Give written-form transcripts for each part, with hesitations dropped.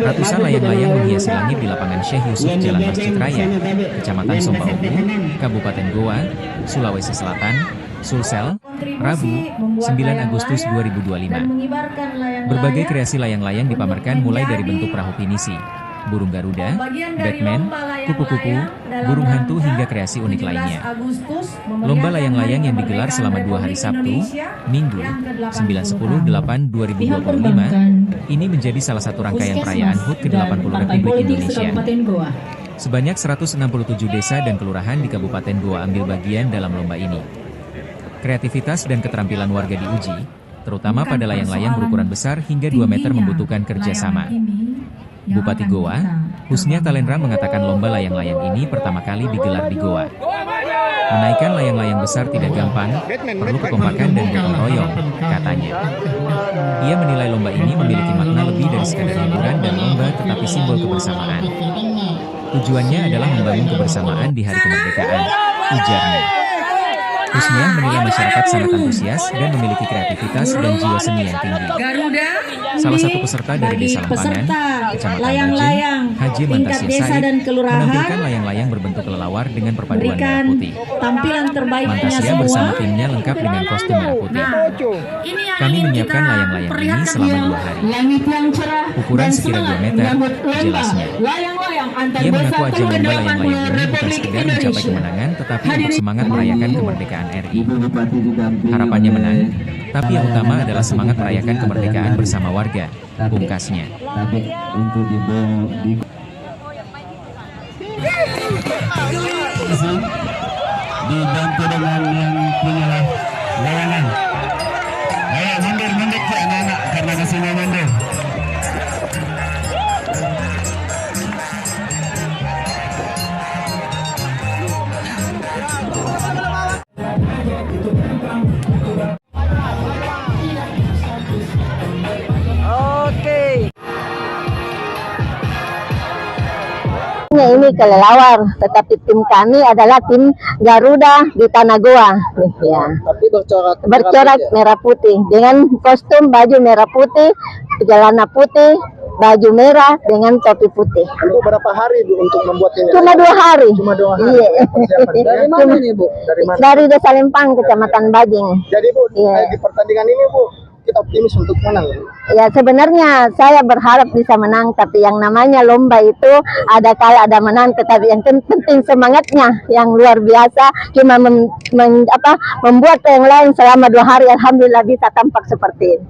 Ratusan layang-layang menghiasi langit di lapangan Syekh Yusuf Jalan Masjid Raya, Kecamatan Somba Obu, Kabupaten Goa, Sulawesi Selatan, Sulsel, Rabu, 9 Agustus 2025. Berbagai kreasi layang-layang dipamerkan mulai dari bentuk perahu pinisi, burung Garuda, Batman, kupu-kupu, burung hantu hingga kreasi unik lainnya. Lomba layang-layang yang digelar selama 2 hari Sabtu, Minggu, 9-10-8-2025, ini menjadi salah satu rangkaian perayaan HUT ke-80 Republik Indonesia. Sebanyak 167 desa dan kelurahan di Kabupaten Goa ambil bagian dalam lomba ini. Kreativitas dan keterampilan warga diuji, terutama pada layang-layang berukuran besar hingga 2 meter membutuhkan kerjasama. Bupati Goa, Husnia Talendra mengatakan lomba layang-layang ini pertama kali digelar di Goa. Menaikkan layang-layang besar tidak gampang, perlu kekompakan dan gotong royong, katanya. Ia menilai lomba ini memiliki makna lebih dari sekadar hiburan dan lomba tetapi simbol kebersamaan. Tujuannya adalah membangun kebersamaan di hari kemerdekaan, ujarnya. Husnia menilai masyarakat sangat antusias dan memiliki kreativitas dan jiwa seni yang tinggi. Salah satu peserta dari Desa Lampangan, Kecamatan Bajing, Haji Mantasya Said, menampilkan layang-layang berbentuk kelelawar dengan perpaduan merah putih. Mantasya bersama timnya lengkap dengan kostum merah putih. Kami menyiapkan layang-layang ini selama 2 hari. Ukuran sekira 2 meter, jelasnya. Ia mengaku ajang lomba layang-layang ini bukan sekedar mencapai kemenangan, tetapi untuk semangat merayakan kemerdekaan RI. Harapannya menang, tapi yang utama adalah semangat merayakan kemerdekaan bersama warga, pungkasnya. Dibantu dengan yang punya layangan. Ayo mundur ke anak-anak karena kesini mundur. Ini kelelawar, tetapi tim kami adalah tim Garuda di Tanah Goa. Ya. Tapi bercorak merah putih dengan kostum baju merah putih, celana putih, baju merah dengan topi putih. Ibu berapa hari Bu untuk membuat ini? Cuma 2 hari. Cuma 2 hari. Iya. Dari mana nih Bu? Dari mana? Dari Desa Lempang, Kecamatan Bajing. Jadi Bu, di pertandingan ini Bu, kita optimis untuk menang. Ya sebenarnya saya berharap bisa menang, tapi yang namanya lomba itu ada kalah ada menang, tetapi yang penting semangatnya yang luar biasa. Cuma membuat yang lain selama 2 hari, alhamdulillah bisa tampak seperti ini.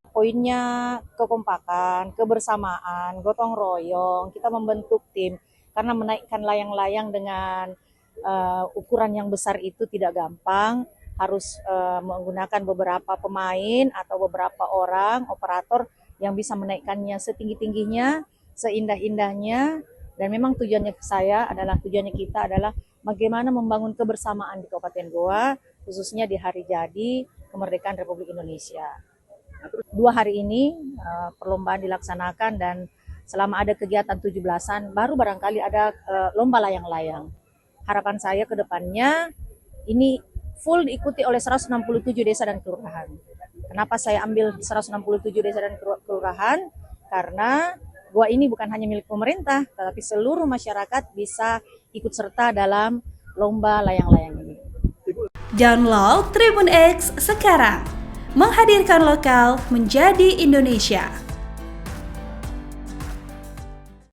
Poinnya kekompakan, kebersamaan, gotong royong, kita membentuk tim karena menaikkan layang-layang dengan ukuran yang besar itu tidak gampang. Harus menggunakan beberapa pemain atau beberapa orang operator yang bisa menaikkannya setinggi-tingginya, seindah-indahnya, dan memang tujuannya kita adalah bagaimana membangun kebersamaan di Kabupaten Goa, khususnya di hari jadi kemerdekaan Republik Indonesia. 2 hari ini perlombaan dilaksanakan dan selama ada kegiatan 17-an baru barangkali ada lomba layang-layang. Harapan saya ke depannya ini full diikuti oleh 167 desa dan kelurahan. Kenapa saya ambil 167 desa dan kelurahan? Karena Goa ini bukan hanya milik pemerintah, tetapi seluruh masyarakat bisa ikut serta dalam lomba layang-layang ini. Download Tribun X sekarang, menghadirkan lokal menjadi Indonesia.